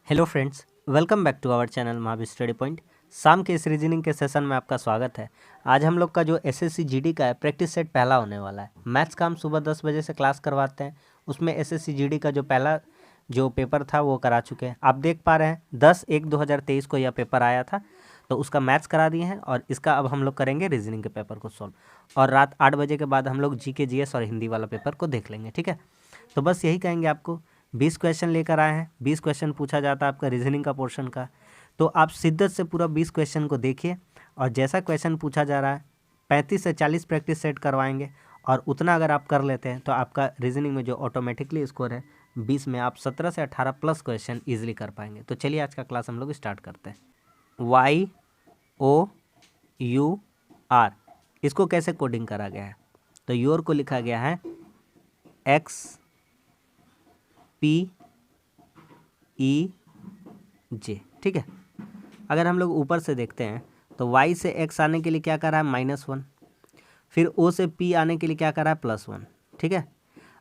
Hello friends, welcome back to our channel Mahavir study point. शाम के इस रीजनिंग के सेशन में आपका स्वागत है। आज हम लोग का जो एसएससी जीडी का है प्रैक्टिस सेट पहला होने वाला है। मैथ्स का हम सुबह 10 बजे से क्लास करवाते हैं। उसमें एसएससी जीडी का जो पहला जो पेपर था वो करा चुके हैं। आप देख पा रहे हैं 10/1/2023 को यह पेपर आया था, तो उसका मैथ्स करा दिए हैं और इसका अब हम लोग करेंगे रीजनिंग के पेपर को सॉल्व। और रात 8 बजे के बाद हम लोग जीके जीएस और हिंदी वाला पेपर को देख लेंगे, ठीक है। तो बस यही कहेंगे आपको। 20 क्वेश्चन लेकर आए हैं, 20 क्वेश्चन पूछा जाता है आपका रीजनिंग का पोर्शन का। तो आप शिद्दत से पूरा 20 क्वेश्चन को देखिए और जैसा क्वेश्चन पूछा जा रहा है 35 से 40 प्रैक्टिस सेट करवाएंगे। और उतना अगर आप कर लेते हैं तो आपका रीजनिंग में जो ऑटोमेटिकली स्कोर है 20 में आप 17 से 18 प्लस क्वेश्चन ईजिली कर पाएंगे। तो चलिए आज का क्लास हम लोग स्टार्ट करते हैं। YOUR, इसको कैसे कोडिंग करा गया है? तो योर को लिखा गया है XPEJ, ठीक है। अगर हम लोग ऊपर से देखते हैं तो y से x आने के लिए क्या कर रहा है -1, फिर o से p आने के लिए क्या कर रहा है +1, ठीक है।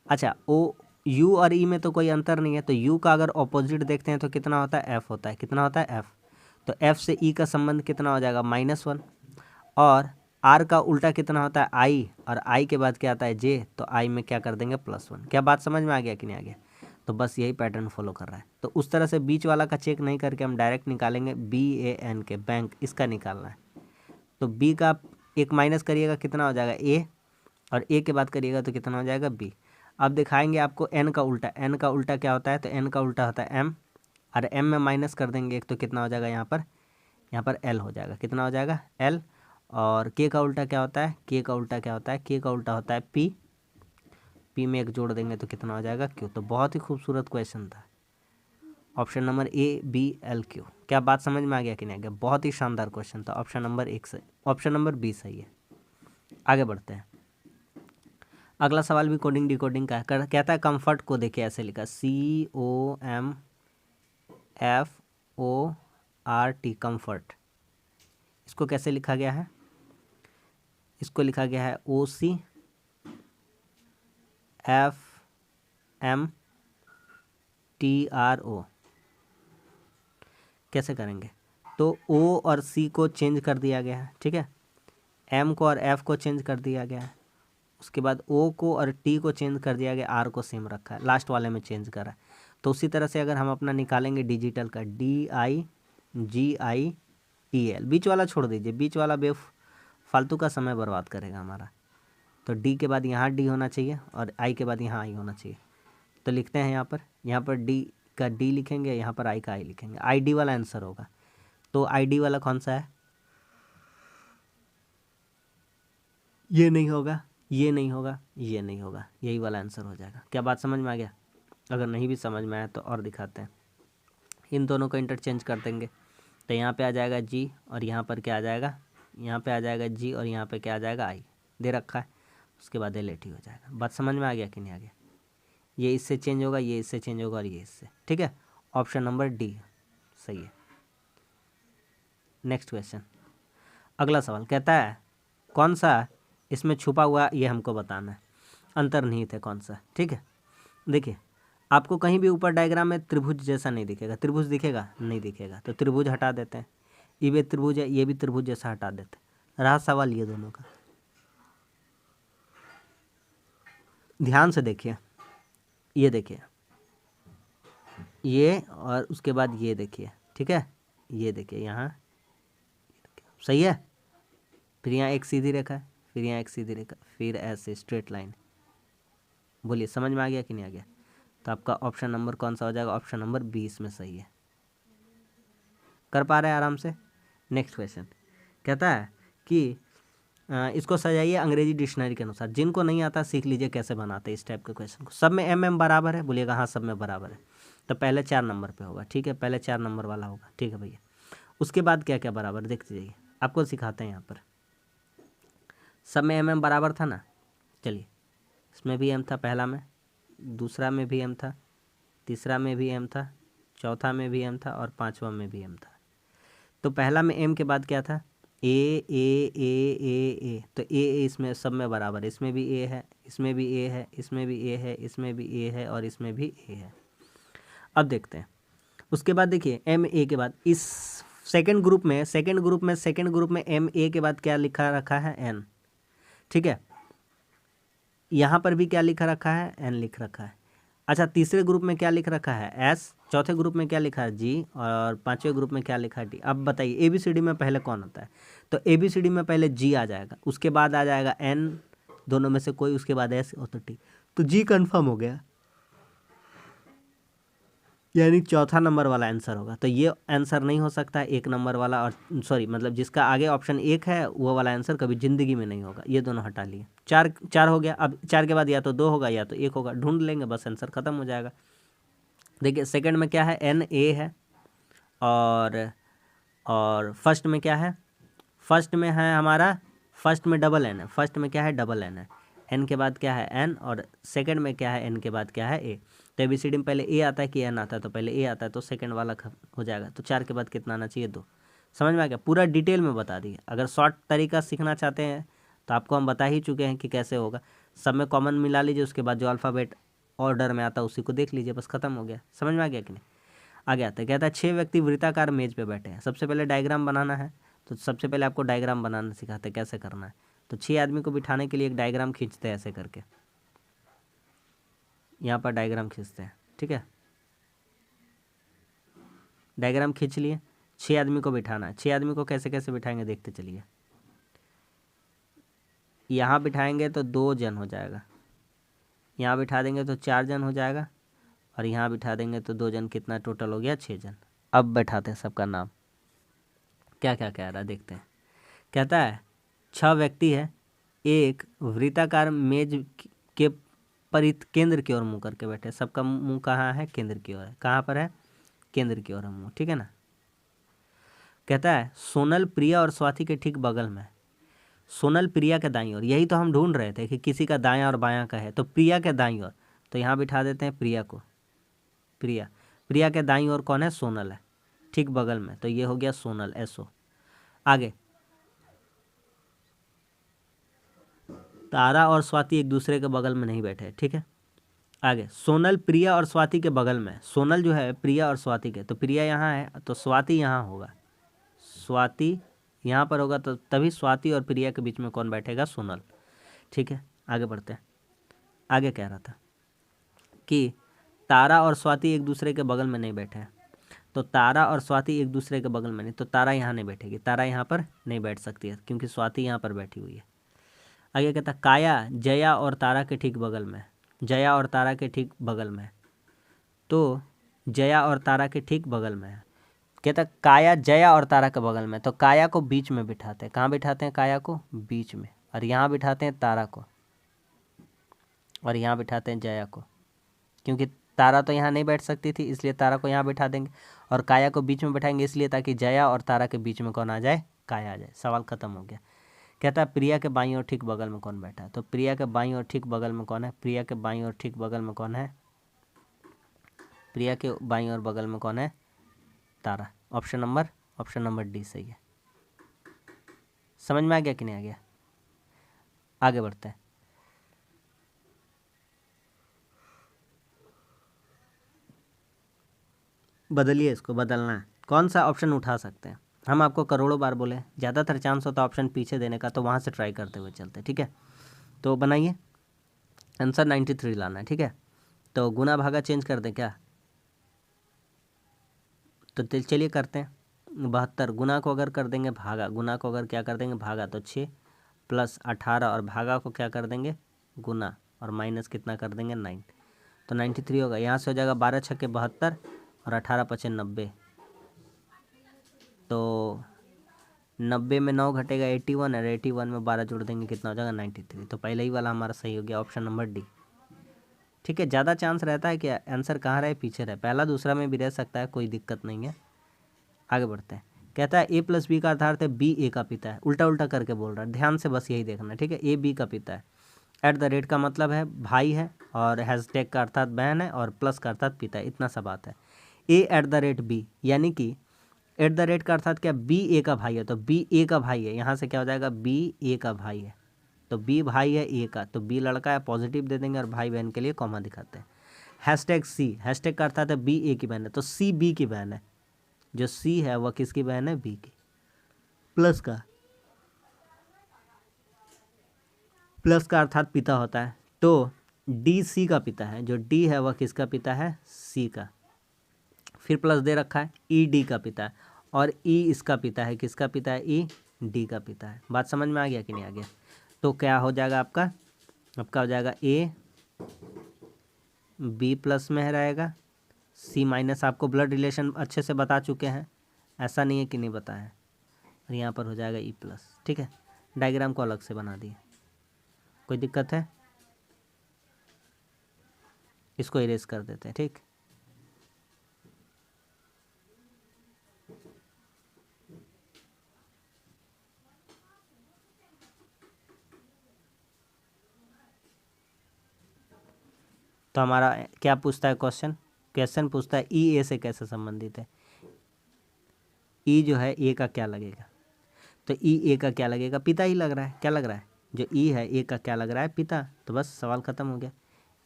अच्छा, o u और e में तो कोई अंतर नहीं है, तो u का अगर ऑपोजिट देखते हैं तो कितना होता है f होता है। कितना होता है f? तो f से e का संबंध कितना हो जाएगा -1। और r का उल्टा कितना होता है i, और i के बाद क्या आता है j, तो i में क्या कर देंगे +1। क्या बात समझ में आ गया कि नहीं आ गया? तो बस यही पैटर्न फॉलो कर रहा है। तो उस तरह से बीच वाला का चेक नहीं करके हम डायरेक्ट निकालेंगे BAN के बैंक, इसका निकालना है। तो B का एक माइनस करिएगा कितना हो जाएगा A, और A के बाद करिएगा तो कितना हो जाएगा B। अब दिखाएंगे आपको N का उल्टा। N का उल्टा क्या होता है? तो N का उल्टा होता है M, और M में माइनस कर देंगे एक तो कितना हो जाएगा यहाँ पर L हो जाएगा। कितना हो जाएगा L। और K का उल्टा क्या होता है? K का उल्टा क्या होता है? K का उल्टा होता है P। P में एक जोड़ देंगे तो कितना हो जाएगा Q। तो बहुत ही खूबसूरत क्वेश्चन था, ऑप्शन नंबर ABLQ। क्या बात समझ में आ गया कि नहीं आ गया? बहुत ही शानदार क्वेश्चन था। ऑप्शन नंबर B सही है। आगे बढ़ते हैं। अगला सवाल भी कोडिंग डिकोडिंग का है। कहता है कंफर्ट को देखिए ऐसे लिखा COMFORT, कंफर्ट। इसको कैसे लिखा गया है? इसको लिखा गया है OCFMTRO। कैसे करेंगे? तो O और C को चेंज कर दिया गया है, ठीक है। M को और F को चेंज कर दिया गया है। उसके बाद O को और T को चेंज कर दिया गया, R को सेम रखा है, लास्ट वाले में चेंज करा है। तो उसी तरह से अगर हम अपना निकालेंगे डिजिटल का DIGITL, बीच वाला छोड़ दीजिए, बीच वाला फालतू का समय बर्बाद करेगा हमारा। तो D के बाद यहाँ D होना चाहिए और I के बाद यहाँ I होना चाहिए। तो लिखते हैं यहाँ पर D का D लिखेंगे, यहाँ पर I का I लिखेंगे। ID वाला आंसर होगा। तो ID वाला कौन सा है? ये नहीं होगा, ये नहीं होगा, ये नहीं होगा, यही वाला आंसर हो जाएगा। क्या बात समझ में आ गया? अगर नहीं भी समझ में आया तो और दिखाते हैं। इन दोनों को इंटरचेंज कर देंगे तो यहाँ पे आ जाएगा G, और यहाँ पर क्या आ जाएगा? यहाँ पे आ जाएगा G, और यहाँ पे क्या आ जाएगा I दे रखा है। उसके बाद LAT हो जाएगा। बात समझ में आ गया कि नहीं आ गया? ये इससे चेंज होगा, ये इससे चेंज होगा, और ये इससे, ठीक है। ऑप्शन नंबर D सही है। नेक्स्ट क्वेश्चन, अगला सवाल कहता है कौन सा इसमें छुपा हुआ, ये हमको बताना है। अंतर्निहित है कौन सा, ठीक है। देखिए, आपको कहीं भी ऊपर डायग्राम में त्रिभुज जैसा नहीं दिखेगा। त्रिभुज दिखेगा? नहीं दिखेगा। तो त्रिभुज हटा देते हैं। ये भी त्रिभुज है, ये भी त्रिभुज जैसा हटा देते हैं। रहा सवाल ये दोनों का। ध्यान से देखिए, ये देखिए, ये और उसके बाद ये देखिए, ठीक है। ये देखिए यहाँ सही है। फिर यहाँ एक सीधी रेखा है, फिर यहाँ एक सीधी रेखा, फिर ऐसे स्ट्रेट लाइन। बोलिए समझ में आ गया कि नहीं आ गया? तो आपका ऑप्शन नंबर कौन सा हो जाएगा? ऑप्शन नंबर 20 में सही है। कर पा रहे हैं आराम से। नेक्स्ट क्वेश्चन कहता है कि इसको सजाइए अंग्रेजी डिक्शनरी के अनुसार। जिनको नहीं आता सीख लीजिए कैसे बनाते हैं इस टाइप के क्वेश्चन को। सब में MM बराबर है? बोलिएगा हाँ सब में बराबर है। तो पहले 4 नंबर पे होगा, ठीक है। पहले 4 नंबर वाला होगा, ठीक है भैया। उसके बाद क्या क्या बराबर देखते जाइए, आपको सिखाते हैं यहाँ पर। सब में MM बराबर था ना? चलिए, इसमें भी M था, पहला में, दूसरा में भी M था, तीसरा में भी M था, चौथा में भी M था, और पांचवा में भी M था। तो पहला में M के बाद क्या था? A। तो A इसमें सब में बराबर है। इसमें भी A है, इसमें भी A है, इसमें भी A है, इसमें भी A है, और इसमें भी A है। अब देखते हैं उसके बाद देखिए एम ए के बाद इस सेकंड ग्रुप में एम ए के बाद क्या लिखा रखा है, एन। ठीक है, यहाँ पर भी क्या लिखा रखा है, एन लिख रखा है। अच्छा, तीसरे ग्रुप में क्या लिख रखा है, एस। चौथे ग्रुप में क्या लिखा है, जी। और पांचवें ग्रुप में क्या लिखा है, डी। अब बताइए एबीसीडी में पहले कौन आता है, तो एबीसीडी में पहले जी आ जाएगा, उसके बाद आ जाएगा एन, दोनों में से कोई, उसके बाद एस और तो टी। तो जी कंफर्म हो गया, यानी चौथा नंबर वाला आंसर होगा। तो ये आंसर नहीं हो सकता है एक नंबर वाला, और सॉरी मतलब जिसका आगे ऑप्शन एक है वो वाला आंसर कभी ज़िंदगी में नहीं होगा। ये दोनों हटा लिए, चार हो गया। अब चार के बाद या तो दो होगा या तो एक होगा, ढूंढ लेंगे, बस आंसर ख़त्म हो जाएगा। देखिए सेकंड में क्या है, एन ए है, और फर्स्ट में क्या है, फर्स्ट में है हमारा, फर्स्ट में डबल एन है, फर्स्ट में क्या है, डबल एन है। एन के बाद क्या है, एन, और सेकंड में क्या है, एन के बाद क्या है, ए। तो एबीसीडी में पहले ए आता है कि एन आता है, तो पहले ए आता है, तो सेकंड वाला हो जाएगा। तो चार के बाद कितना आना चाहिए, दो। समझ में आ गया, पूरा डिटेल में बता दिए। अगर शॉर्ट तरीका सीखना चाहते हैं तो आपको हम बता ही चुके हैं कि कैसे होगा। सब में कॉमन मिला लीजिए, उसके बाद जो अल्फ़ाबेट ऑर्डर में आता है उसी को देख लीजिए, बस खत्म हो गया। समझ में आ गया कि नहीं। आगे आता है, कहता है 6 व्यक्ति वृत्ताकार मेज पे बैठे हैं। सबसे पहले डायग्राम बनाना है, तो सबसे पहले आपको डायग्राम बनाना सिखाते हैं कैसे करना है। तो 6 आदमी को बिठाने के लिए एक डायग्राम खींचते हैं ऐसे करके, यहाँ पर डायग्राम खींचते हैं। ठीक है, डायग्राम खींच लिए, 6 आदमी को बिठाना है। 6 आदमी को कैसे कैसे बिठाएंगे देखते चलिए। यहाँ बिठाएंगे तो 2 जन हो जाएगा, यहाँ बिठा देंगे तो 4 जन हो जाएगा, और यहाँ बिठा देंगे तो 2 जन, कितना टोटल हो गया, 6 जन। अब बैठाते हैं सबका नाम, क्या क्या कह रहा है देखते हैं। कहता है 6 व्यक्ति है, एक वृत्ताकार मेज के परित केंद्र की ओर मुँह करके बैठे। सबका मुंह कहाँ है, केंद्र की ओर है। कहाँ पर है, केंद्र की ओर है मुँह। ठीक है ना। कहता है सोनल प्रिया और स्वाति के ठीक बगल में। सोनल प्रिया के दाईं ओर, यही तो हम ढूंढ रहे थे कि किसी का दायां और बायां का है, तो प्रिया के दाईं ओर, तो यहाँ बिठा देते हैं प्रिया को। प्रिया के दाईं ओर कौन है, सोनल है, ठीक बगल में, तो ये हो गया सोनल, एसओ। आगे, तारा और स्वाति एक दूसरे के बगल में नहीं बैठे। ठीक है, आगे, सोनल प्रिया और स्वाति के बगल में। सोनल जो है प्रिया और स्वाति के, तो प्रिया यहाँ है तो स्वाति यहाँ होगा, स्वाति यहाँ पर होगा, तो तभी स्वाति और प्रिया के बीच में कौन बैठेगा, सोनल। ठीक है, आगे बढ़ते हैं। आगे कह रहा था कि तारा और स्वाति एक दूसरे के बगल में नहीं बैठे हैं, तो तारा और स्वाति एक दूसरे के बगल में नहीं, तो तारा यहाँ नहीं बैठेगी, तारा यहाँ पर नहीं बैठ सकती है क्योंकि स्वाति यहाँ पर बैठी हुई है। आगे कहता काया जया और तारा के ठीक बगल में। जया और तारा के ठीक बगल में, तो जया और तारा के ठीक बगल में है। कहता काया जया और तारा के बगल में, तो काया को बीच में बिठाते हैं। कहाँ बिठाते हैं, काया को बीच में, और यहाँ बिठाते हैं तारा को, और यहाँ बिठाते हैं जया को, क्योंकि तारा तो यहाँ नहीं बैठ सकती थी इसलिए तारा को यहाँ बिठा देंगे, और काया को बीच में बिठाएंगे इसलिए ताकि जया और तारा के बीच में कौन आ जाए, काया आ जाए। सवाल खत्म हो गया। कहता है प्रिया के बाईं ओर ठीक बगल में कौन बैठा है, तो प्रिया के बाईं ओर ठीक बगल में कौन है, प्रिया के बाईं ओर ठीक बगल में कौन है, प्रिया के बाईं ओर बगल में कौन है, तारा। ऑप्शन नंबर डी सही है। समझ में आ गया कि नहीं आ गया। आगे बढ़ते हैं। बदलिए, इसको बदलना है, कौन सा ऑप्शन उठा सकते हैं। हम आपको करोड़ों बार बोले, ज़्यादातर चांस होता है ऑप्शन पीछे देने का, तो वहाँ से ट्राई करते हुए चलते। ठीक है, तो बनाइए, आंसर 93 लाना है। ठीक है, तो गुना भागा चेंज कर दें क्या, तो चलिए करते हैं। 72 गुना को अगर कर देंगे भागा, गुना को अगर क्या कर देंगे भागा, तो 6 प्लस 18, और भागा को क्या कर देंगे गुना, और माइनस कितना कर देंगे 9, तो 93 होगा। यहाँ से हो जाएगा 12 छक्के 72 और 18 पचे 90, तो 90 में 9 घटेगा 81, और 81 में 12 जोड़ देंगे कितना हो जाएगा 93। तो पहले ही वाला हमारा सही हो गया, ऑप्शन नंबर डी। ठीक है, ज़्यादा चांस रहता है कि आंसर कहाँ रहे, पीछे रहे, पहला दूसरा में भी रह सकता है, कोई दिक्कत नहीं है। आगे बढ़ते हैं। कहता है ए प्लस बी का अर्थ है बी ए का पिता है। उल्टा उल्टा करके बोल रहा है, ध्यान से बस यही देखना है। ठीक है, ए बी का पिता है, एट द रेट का मतलब है भाई है, और हैशटैग का अर्थात बहन है, और प्लस का अर्थात पिता है, इतना सा बात है। ए एट द रेट बी, यानी कि एट द रेट का अर्थात क्या, बी ए का भाई है, तो बी ए का भाई है, यहाँ से क्या हो जाएगा बी ए का भाई है, तो बी भाई है ए का, तो बी लड़का है पॉजिटिव दे देंगे, और भाई बहन के लिए कॉमा दिखाते हैं। हैशटैग सी, हैशटैग का अर्थात है बी ए की बहन है, तो सी बी की बहन है। जो सी है वह किसकी बहन है? बी की। प्लस का, प्लस का अर्थात पिता होता है, तो डी सी का पिता है। जो डी है वह किसका पिता है? सी का। फिर प्लस दे रखा है, ई डी का पिता है, और ई इसका पिता है। किसका पिता है? ई डी का पिता है। बात समझ में आ गया कि नहीं आ गया? तो क्या हो जाएगा आपका? आपका हो जाएगा ए बी प्लस में रहेगा, सी माइनस। आपको ब्लड रिलेशन अच्छे से बता चुके हैं, ऐसा नहीं है कि नहीं बताया है। और यहाँ पर हो जाएगा ई प्लस। ठीक है, डायग्राम को अलग से बना दिए। कोई दिक्कत है? इसको इरेज कर देते हैं। ठीक, तो हमारा क्या पूछता है क्वेश्चन? क्वेश्चन पूछता है ई ए से कैसे संबंधित है। ई जो है ए का क्या लगेगा? तो ई ए का क्या लगेगा? पिता ही लग रहा है। क्या लग रहा है? जो ई है ए का क्या लग रहा है? पिता। तो बस सवाल खत्म हो गया।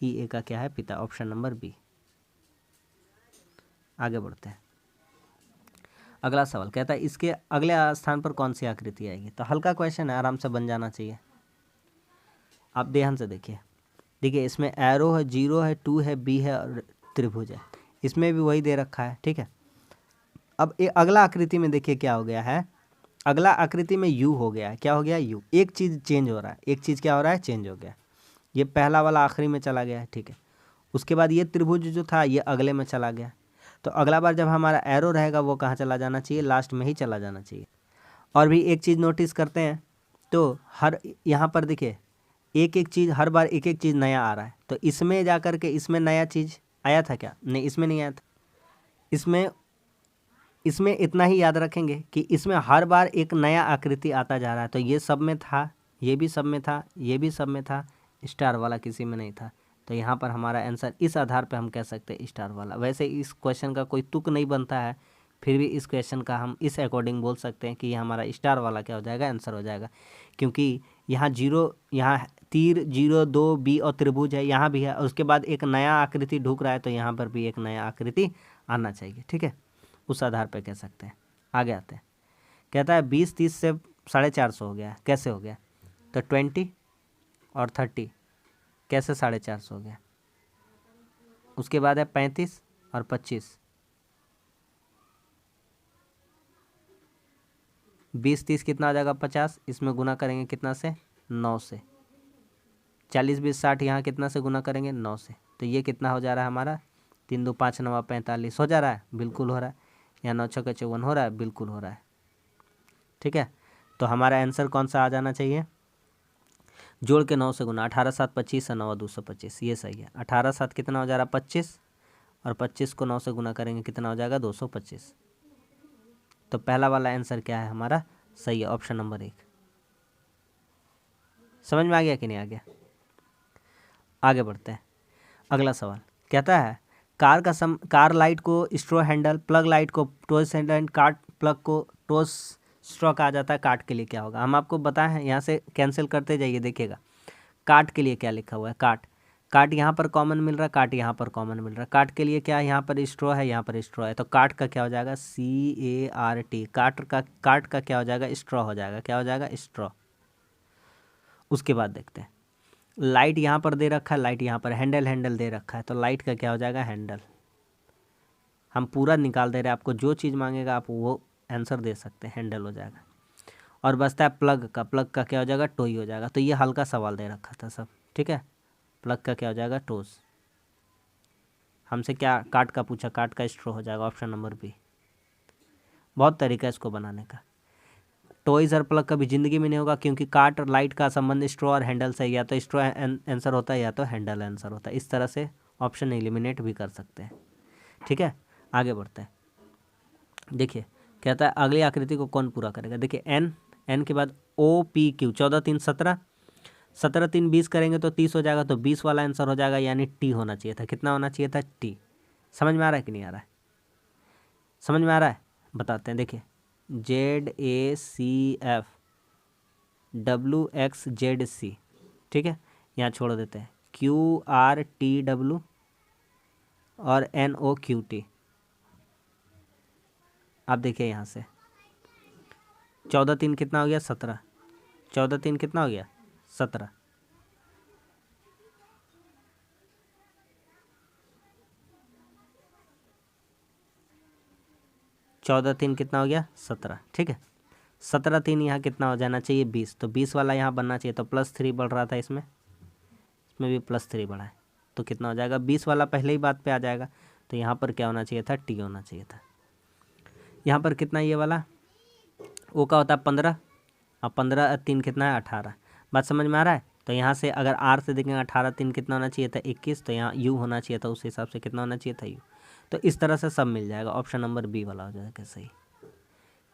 ई ए का क्या है? पिता। Option number B. आगे बढ़ते हैं। अगला सवाल कहता है इसके अगले स्थान पर कौन सी आकृति आएगी? तो हल्का क्वेश्चन है, आराम से बन जाना चाहिए। आप ध्यान से देखिए। देखिए इसमें एरो है, जीरो है, 2 है, बी है और त्रिभुज है। इसमें भी वही दे रखा है। ठीक है, अब अगला आकृति में देखिए क्या हो गया है। अगला आकृति में यू हो गया है। क्या हो गया? यू। एक चीज़ चेंज हो रहा है। एक चीज़ क्या हो रहा है? चेंज हो गया। ये पहला वाला आखिरी में चला गया है। ठीक है, उसके बाद ये त्रिभुज जो था ये अगले में चला गया। तो अगला बार जब हमारा एरो रहेगा वो कहाँ चला जाना चाहिए? लास्ट में ही चला जाना चाहिए। और भी एक चीज़ नोटिस करते हैं, तो हर यहाँ पर देखिए एक एक चीज़, हर बार एक एक चीज़ नया आ रहा है। तो इसमें जा कर के इसमें नया चीज़ आया था क्या? नहीं, इसमें नहीं आया था। इसमें इतना ही याद रखेंगे कि इसमें हर बार एक नया आकृति आता जा रहा है। तो ये सब में था, ये भी सब में था, ये भी सब में था, स्टार वाला किसी में नहीं था। तो यहाँ पर हमारा आंसर इस आधार पे हम कह सकते हैं स्टार वाला। वैसे इस क्वेश्चन का कोई तुक नहीं बनता है, फिर भी इस क्वेश्चन का हम इस अकॉर्डिंग बोल सकते हैं कि ये हमारा स्टार वाला क्या हो जाएगा? आंसर हो जाएगा। क्योंकि यहाँ जीरो, यहाँ तीर, जीरो, 2 बी और त्रिभुज है, यहाँ भी है, और उसके बाद एक नया आकृति ढूक रहा है। तो यहाँ पर भी एक नया आकृति आना चाहिए। ठीक है, उस आधार पर कह सकते हैं। आगे आते हैं। कहता है 20 30 से 450 हो गया। कैसे हो गया? तो 20 और 30 कैसे 450 हो गया? उसके बाद है 35 और 25। 20 30 कितना हो जाएगा? 50। इसमें गुना करेंगे कितना से? 9 से। 40 20 60 यहाँ कितना से गुना करेंगे? 9 से। तो ये कितना हो जा रहा है हमारा? 3 2 5 9 45 हो जा रहा है। बिल्कुल हो रहा है। यहाँ 9 6 54 हो रहा है। बिल्कुल हो रहा है। ठीक है, तो हमारा आंसर कौन सा आ जाना चाहिए? जोड़ के 9 से गुना, 18 7 25 और 9 225। ये सही है। 18 7 कितना हो जा रहा है? 25, और 25 को 9 से गुना करेंगे कितना हो जाएगा? 225। तो पहला वाला आंसर क्या है हमारा? सही है, ऑप्शन नंबर 1। समझ में आ गया कि नहीं आ गया? आगे बढ़ते हैं। अगला सवाल कहता है कार लाइट को स्ट्रो हैंडल, प्लग लाइट को टोस हैंडल, काट प्लग को टोस स्ट्रो कहा जाता है। काट के लिए क्या होगा? हम आपको बताए हैं, यहाँ से कैंसिल करते जाइए। देखिएगा काट के लिए क्या लिखा हुआ है। काट यहाँ पर कॉमन मिल रहा है, काट यहाँ पर कॉमन मिल रहा है। काट के लिए क्या है? यहाँ पर स्ट्रो है, यहाँ पर स्ट्रो है। तो काट का क्या हो जाएगा? CART। काट का क्या हो जाएगा? स्ट्रॉ हो जाएगा। क्या हो जाएगा? स्ट्रॉ। उसके बाद देखते हैं, लाइट यहाँ पर दे रखा है, लाइट यहाँ पर, हैंडल दे रखा है। तो लाइट का क्या हो जाएगा? हैंडल। हम पूरा निकाल दे रहे हैं, आपको जो चीज़ मांगेगा आप वो आंसर दे सकते हैं। हैंडल हो जाएगा। और बचता है प्लग का क्या हो जाएगा? टोई हो जाएगा। तो ये हल्का सवाल दे रखा था सब। ठीक है, प्लग का क्या हो जाएगा? टोस। हमसे क्या काट का पूछा? काट का स्ट्रो हो जाएगा। Option number B. बहुत तरीका है इसको बनाने का। टॉयज और प्लग कभी ज़िंदगी में नहीं होगा, क्योंकि काट और लाइट का संबंध स्ट्रो और हैंडल से, या तो स्ट्रो आंसर होता है या तो हैंडल आंसर होता है। इस तरह से ऑप्शन एलिमिनेट भी कर सकते हैं। ठीक है, आगे बढ़ते हैं। देखिए कहता है अगली आकृति को कौन पूरा करेगा? देखिए एन के बाद OPQ, 14 3 17, 17 3 20 करेंगे तो 30 हो जाएगा। तो 20 वाला आंसर हो जाएगा, यानी टी होना चाहिए था। कितना होना चाहिए था? टी। समझ में आ रहा है कि नहीं आ रहा है? समझ में आ रहा है? बताते हैं। देखिए ZACF WXZC। ठीक है, यहाँ छोड़ देते हैं। QRTW और NOQT। आप देखिए यहाँ से 14 3 कितना हो गया 17, 14 3 कितना हो गया 17, 14 3 कितना हो गया 17, ठीक है। 17 3 यहाँ कितना हो जाना चाहिए 20, तो 20 वाला यहाँ बनना चाहिए, तो +3 बढ़ रहा था इसमें भी +3 बढ़ा है, तो कितना हो जाएगा 20 वाला पहले ही बात पे आ जाएगा, तो यहाँ पर क्या होना चाहिए था T होना चाहिए था। यहाँ पर कितना ये वाला O का होता है 15, और 15 3 कितना है 18, बात समझ में आ रहा है। तो यहाँ से अगर R से देखेंगे 18 3 कितना होना चाहिए था 21, तो यहाँ U होना चाहिए था, उस हिसाब से कितना होना चाहिए था U। तो इस तरह से सब मिल जाएगा, ऑप्शन नंबर B वाला हो जाएगा सही,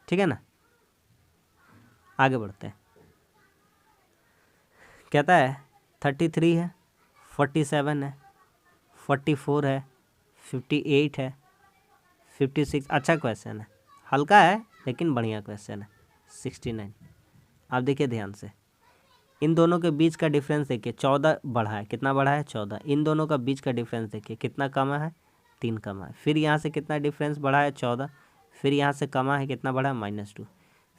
ठीक है ना। आगे बढ़ते हैं, कहता है 33 है, 47 है, 44 है, 58 है, 56। अच्छा क्वेश्चन है, हल्का है लेकिन बढ़िया क्वेश्चन है। 69, आप देखिए ध्यान से, इन दोनों के बीच का डिफरेंस देखिए 14 बढ़ा है, कितना बढ़ा है 14। इन दोनों का बीच का डिफरेंस देखिए कितना कमा है 3 कमा है। फिर यहाँ से कितना डिफरेंस बढ़ा है 14, फिर यहाँ से कमा है कितना बढ़ा है -2,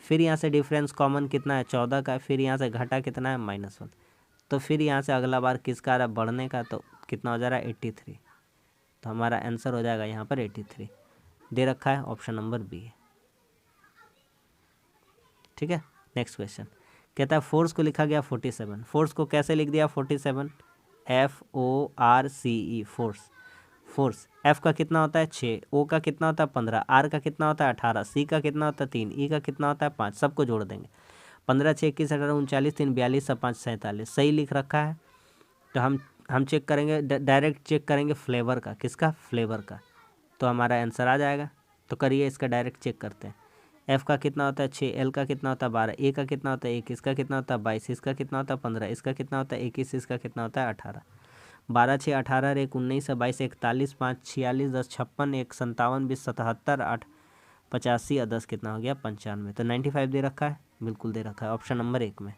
फिर यहाँ से डिफरेंस कॉमन कितना है 14 का, फिर यहाँ से घटा कितना है -1, तो फिर यहाँ से अगला बार किसका आ रहा है बढ़ने का, तो कितना हो जा रहा है 83। तो हमारा आंसर हो जाएगा यहाँ पर 83 दे रखा है, ऑप्शन नंबर B है, ठीक है। नेक्स्ट क्वेश्चन कहता है फोर्स को लिखा गया 47, फोर्स को कैसे लिख दिया 47, FORCE फोर्स। फोर्स F का कितना होता है 6, O का कितना होता है 15, R का कितना होता है 18, C का कितना होता है 3, E का कितना होता है 5, सबको जोड़ देंगे। 15 6 21 18 39 3 42 5 47 सही लिख रखा है। तो हम चेक करेंगे, डायरेक्ट चेक करेंगे फ्लेवर का, किसका फ्लेवर का, तो हमारा आंसर आ जाएगा। तो करिए इसका डायरेक्ट चेक करते हैं। F का कितना होता है 6, L का कितना होता है 12, A का कितना होता है 1, इसका कितना होता है 22, इसका कितना होता है 15, इसका कितना होता है 21, इसका कितना होता है 18। 12 6 18 1 19 22 41 5 46 10 56 1 57 20 77 8 85 और 10 कितना हो गया 95। तो 95 दे रखा है, बिल्कुल दे रखा है ऑप्शन नंबर 1 में।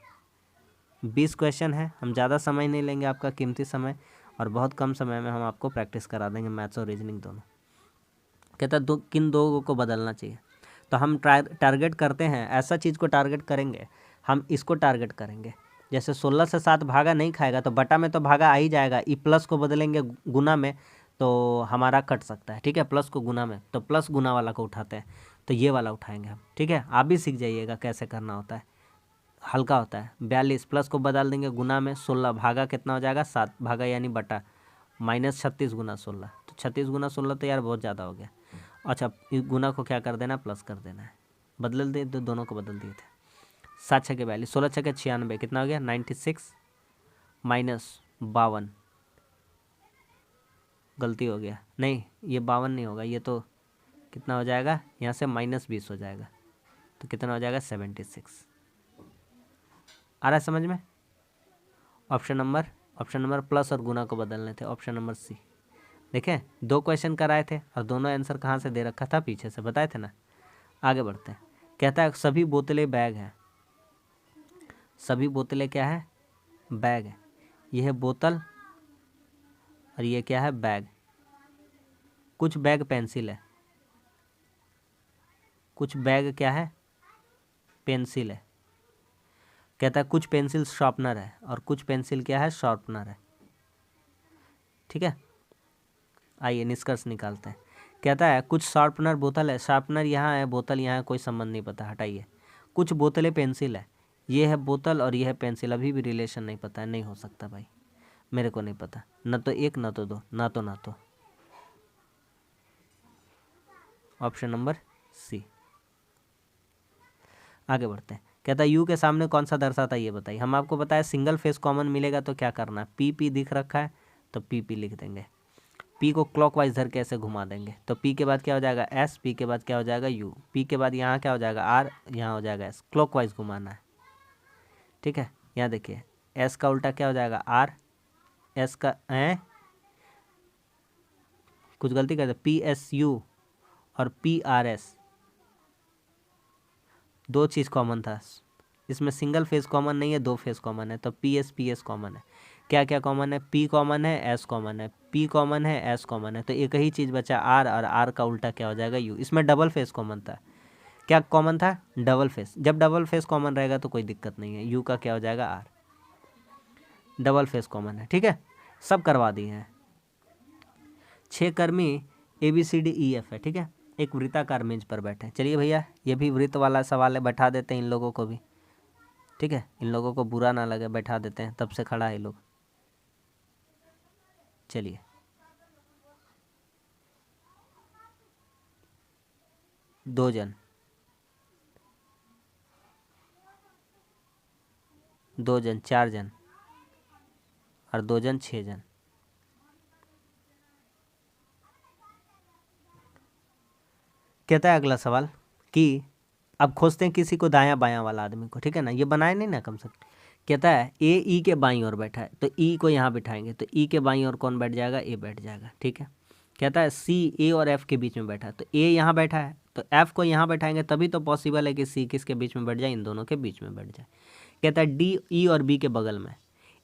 20 क्वेश्चन है, हम ज़्यादा समय नहीं लेंगे आपका कीमती समय, और बहुत कम समय में हम आपको प्रैक्टिस करा देंगे मैथ्स और रीजनिंग दोनों। कहता है किन दो को बदलना चाहिए, तो हम टारगेट करते हैं, ऐसा चीज़ को टारगेट करेंगे, हम इसको टारगेट करेंगे। जैसे 16 से 7 भागा नहीं खाएगा, तो बटा में तो भागा आ ही जाएगा, ई प्लस को बदलेंगे गुना में तो हमारा कट सकता है, ठीक है। प्लस को गुना में, तो प्लस गुना वाला को उठाते हैं, तो ये वाला उठाएंगे हम, ठीक है। आप भी सीख जाइएगा कैसे करना होता है, हल्का होता है। 42 प्लस को बदल देंगे गुना में, 16 भागा कितना हो जाएगा 7 भागा यानी बटा, -36 गुना 16, तो 36 गुना 16 तो यार बहुत ज़्यादा हो गया। अच्छा, इस गुना को क्या कर देना प्लस कर देना है, बदल दे, तो दोनों को बदल दिए थे। 7 6 42, 16 6 96 कितना हो गया 96 -52, गलती हो गया, नहीं ये 52 नहीं होगा, ये तो कितना हो जाएगा यहाँ से -20 हो जाएगा, तो कितना हो जाएगा 76। आ रहा है समझ में। ऑप्शन नंबर प्लस और गुना को बदलने थे, ऑप्शन नंबर C। देखें 2 क्वेश्चन कराए थे और दोनों आंसर कहाँ से दे रखा था, पीछे से बताए थे ना। आगे बढ़ते हैं, कहता है सभी बोतलें बैग हैं, सभी बोतलें क्या है बैग है, ये है बोतल और ये क्या है बैग। कुछ बैग पेंसिल है, कुछ बैग क्या है पेंसिल है। कहता है कुछ पेंसिल शार्पनर है और कुछ पेंसिल क्या है शार्पनर है, ठीक है। आइए निष्कर्ष निकालते हैं। कहता है कुछ शार्पनर बोतल है, शार्पनर यहाँ है बोतल यहाँ है, कोई संबंध नहीं पता, हटाइए। कुछ बोतलें पेंसिल है, ये है बोतल और ये है पेंसिल, अभी भी रिलेशन नहीं पता है, नहीं हो सकता भाई, मेरे को नहीं पता, न तो 1 न तो 2 ना तो ऑप्शन नंबर C। आगे बढ़ते हैं, कहता है यू के सामने कौन सा दर्शाता है ये बताइए। हम आपको बताया सिंगल फेस कॉमन मिलेगा तो क्या करना है, पी दिख रखा है तो पी लिख देंगे, पी को क्लॉकवाइज धर के ऐसे घुमा देंगे, तो पी के बाद क्या हो जाएगा एस, पी के बाद क्या हो जाएगा यू, पी के बाद यहाँ क्या हो जाएगा आर, यहाँ हो जाएगा एस, क्लॉकवाइज घुमाना है, ठीक है। यहाँ देखिए एस का उल्टा क्या हो जाएगा आर, एस का कुछ गलती कर दे, PSU और PRS, 2 चीज़ कॉमन था इसमें, सिंगल फेस कॉमन नहीं है, 2 फेस कॉमन है, तो PS कॉमन है। क्या क्या कॉमन है, पी कॉमन है, एस कॉमन है, पी कॉमन है, एस कॉमन है, तो एक ही चीज़ बचा आर, और आर का उल्टा क्या हो जाएगा यू। इसमें डबल फेस कॉमन था, क्या कॉमन था, डबल फेस। जब डबल फेस कॉमन रहेगा तो कोई दिक्कत नहीं है, यू का क्या हो जाएगा आर, डबल फेस कॉमन है। ठीक है, सब करवा दिए हैं। 6 कर्मी ABCDEF है। ठीक है, एक वृत्ताकार मेज पर बैठे। चलिए भैया, ये भी वृत्त वाला सवाल है, बैठा देते हैं इन लोगों को भी। ठीक है, इन लोगों को बुरा ना लगे, बैठा देते हैं, तब से खड़ा है ये लोग। चलिए, दो जन, दो जन 4 जन, और 2 जन 6 जन। कहता है अगला सवाल कि अब खोजते हैं किसी को दायां बायां वाला आदमी को। ठीक है ना, ये बनाए नहीं ना कम से कम। कहता है ए ई के बाईं ओर बैठा है, तो ई को यहाँ बिठाएंगे, तो ई के बाईं ओर कौन बैठ जाएगा, ए बैठ जाएगा। ठीक है, कहता है सी ए और एफ के बीच में बैठा है, तो ए यहाँ बैठा है, तो एफ को यहाँ बैठाएंगे, तभी तो पॉसिबल है कि सी किसके बीच में बैठ जाए, इन दोनों के बीच में बैठ जाए। कहता है डी ई और बी के बगल में,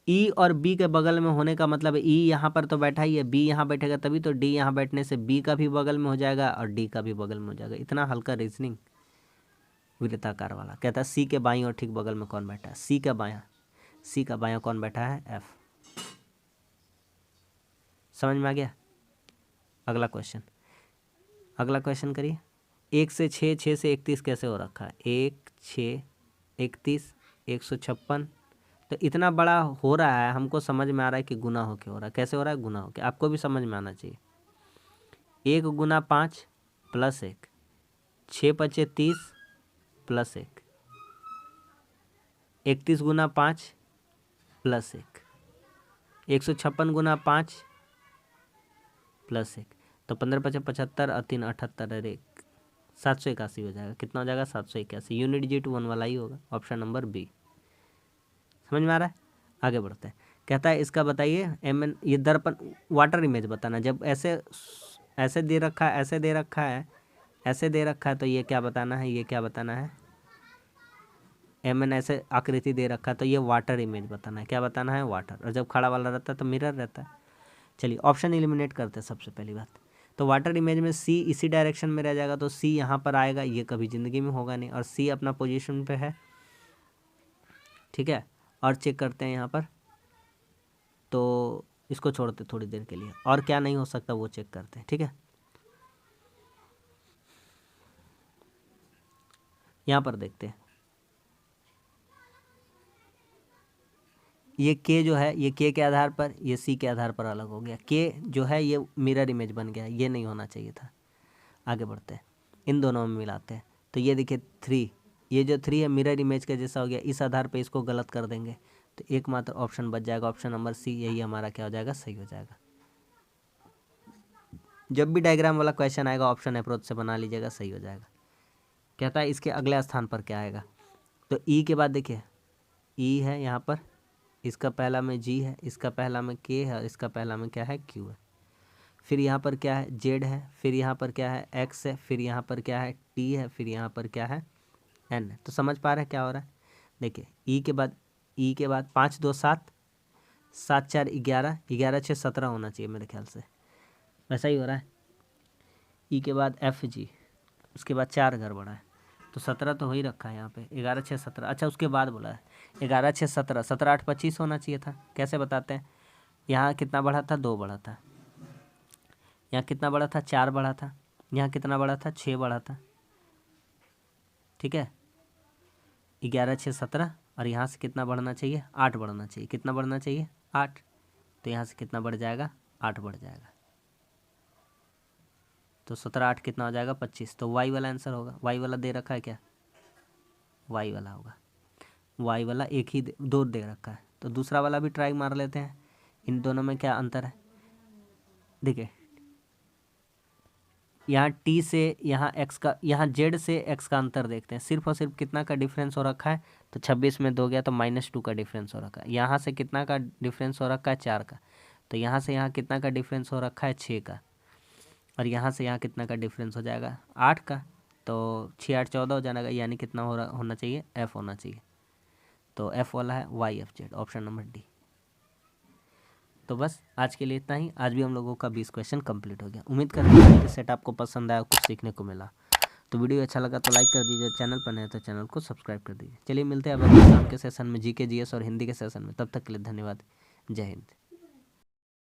ई और बी के बगल में होने का मतलब ई यहाँ पर तो बैठा ही है, बी यहाँ बैठेगा, तभी तो डी यहाँ बैठने से बी का भी बगल में हो जाएगा और डी का भी बगल में हो जाएगा। इतना हल्का रीजनिंग वृत्ताकार वाला। कहता है सी के बाईं और ठीक बगल में कौन बैठा है, सी का बायां, सी का बायां कौन बैठा है, एफ। समझ में आ गया। अगला क्वेश्चन, अगला क्वेश्चन करिए। 1 से 6, 6 से 31 कैसे हो रखा है, 1 6 31 156। तो इतना बड़ा हो रहा है, हमको समझ में आ रहा है कि गुना होके हो रहा है। कैसे हो रहा है, गुना होके। आपको भी समझ में आना चाहिए। 1 गुना 5 प्लस 1, 6 पचे 30 प्लस 1, 31 गुना 5 प्लस 1, 156 गुना 5 प्लस 1, तो 15 पचे 75 और 3 78 और 1 781 हो जाएगा। कितना हो जाएगा, 781। यूनिट डिजिट 1 वाला ही होगा, ऑप्शन नंबर बी। समझ में आ रहा है। आगे बढ़ते हैं। कहता है इसका बताइए MN, ये दर्पण वाटर इमेज बताना। जब ऐसे ऐसे दे रखा है, ऐसे दे रखा है, ऐसे दे रखा है, तो ये क्या बताना है, ये क्या बताना है, MN ऐसे आकृति दे रखा है, तो ये वाटर इमेज बताना है। क्या बताना है, वाटर। और जब खड़ा वाला रहता है तो मिरर रहता है। चलिए ऑप्शन एलिमिनेट करते हैं सबसे पहली बात। तो वाटर इमेज में सी इसी डायरेक्शन में रह जाएगा, तो सी यहाँ पर आएगा, ये कभी ज़िंदगी में होगा नहीं, और सी अपना पोजीशन पे है। ठीक है, और चेक करते हैं यहाँ पर, तो इसको छोड़ते थोड़ी देर के लिए, और क्या नहीं हो सकता वो चेक करते हैं। ठीक है, यहाँ पर देखते हैं। ये के जो है, ये के आधार पर, ये सी के आधार पर अलग हो गया। के जो है ये मिरर इमेज बन गया, ये नहीं होना चाहिए था। आगे बढ़ते हैं, इन दोनों में मिलाते हैं। तो ये देखिए 3, ये जो 3 है मिरर इमेज का जैसा हो गया, इस आधार पे इसको गलत कर देंगे, तो एकमात्र ऑप्शन बच जाएगा, ऑप्शन नंबर सी। यही हमारा क्या हो जाएगा, सही हो जाएगा। जब भी डायग्राम वाला क्वेश्चन आएगा, ऑप्शन अप्रोच से बना लीजिएगा, सही हो जाएगा। कहता है इसके अगले स्थान पर क्या आएगा, तो ई के बाद देखिए ई है यहाँ पर, इसका पहला में जी है, इसका पहला में के है, इसका पहला में क्या है, क्यू है। फिर यहाँ पर क्या है, जेड है, फिर यहाँ पर क्या है, एक्स है, फिर यहाँ पर क्या है, टी है, फिर यहाँ पर क्या है, एन है। तो समझ पा रहे हैं क्या हो रहा है। देखिए ई के बाद 5 2 7, 7 4 11, 11 6 17 होना चाहिए मेरे ख्याल से, वैसा ही हो रहा है। ई के बाद एफ जी, उसके बाद 4 गड़बड़ा है, तो 17 तो हो ही रखा है यहाँ पे, 11 6 17। अच्छा उसके बाद बोला है 11 6 17, 17 8 25 होना चाहिए था। कैसे बताते हैं, यहाँ कितना बढ़ा था, 2 बढ़ा था, यहाँ कितना बढ़ा था, 4 बढ़ा था, यहाँ कितना बढ़ा था, 6 बढ़ा था। ठीक है, 11 6 17, और यहाँ से कितना बढ़ना चाहिए, 8 बढ़ना चाहिए। कितना बढ़ना चाहिए, 8, तो यहाँ से कितना बढ़ जाएगा, 8 बढ़ जाएगा, तो 17 8 कितना हो जाएगा, 25। तो वाई वाला आंसर होगा। वाई वाला दे रखा है क्या, वाई वाला होगा। वाई वाला एक ही दो दे रखा है, तो दूसरा वाला भी ट्राई मार लेते हैं। इन दोनों में क्या अंतर है, देखिए यहाँ टी से यहाँ एक्स का, यहाँ जेड से एक्स का अंतर देखते हैं। सिर्फ और सिर्फ कितना का डिफरेंस हो रखा है, तो 26 में 2 गया, तो -2 का डिफरेंस हो रखा है। यहाँ से कितना का डिफरेंस हो रखा है, 4 का, तो यहाँ से यहाँ कितना का डिफरेंस हो रखा है, 6 का, और यहाँ से यहाँ कितना का डिफरेंस हो जाएगा, 8 का। तो 6 8 14 हो जाएगा, यानी कितना होना चाहिए, एफ होना चाहिए। तो एफ वाला है Y F Z, option number D. तो बस आज के लिए इतना ही। आज भी हम लोगों का 20 क्वेश्चन कंप्लीट हो गया। उम्मीद करते हैं कि सेट आपको पसंद आया, कुछ सीखने को मिला। तो वीडियो अच्छा लगा तो लाइक कर दीजिए, चैनल पर नए तो चैनल को सब्सक्राइब कर दीजिए। चलिए मिलते हैं अब अगले शाम के सेशन में, जीके जीएस और हिंदी के सेशन में। तब तक के लिए धन्यवाद। जय हिंद।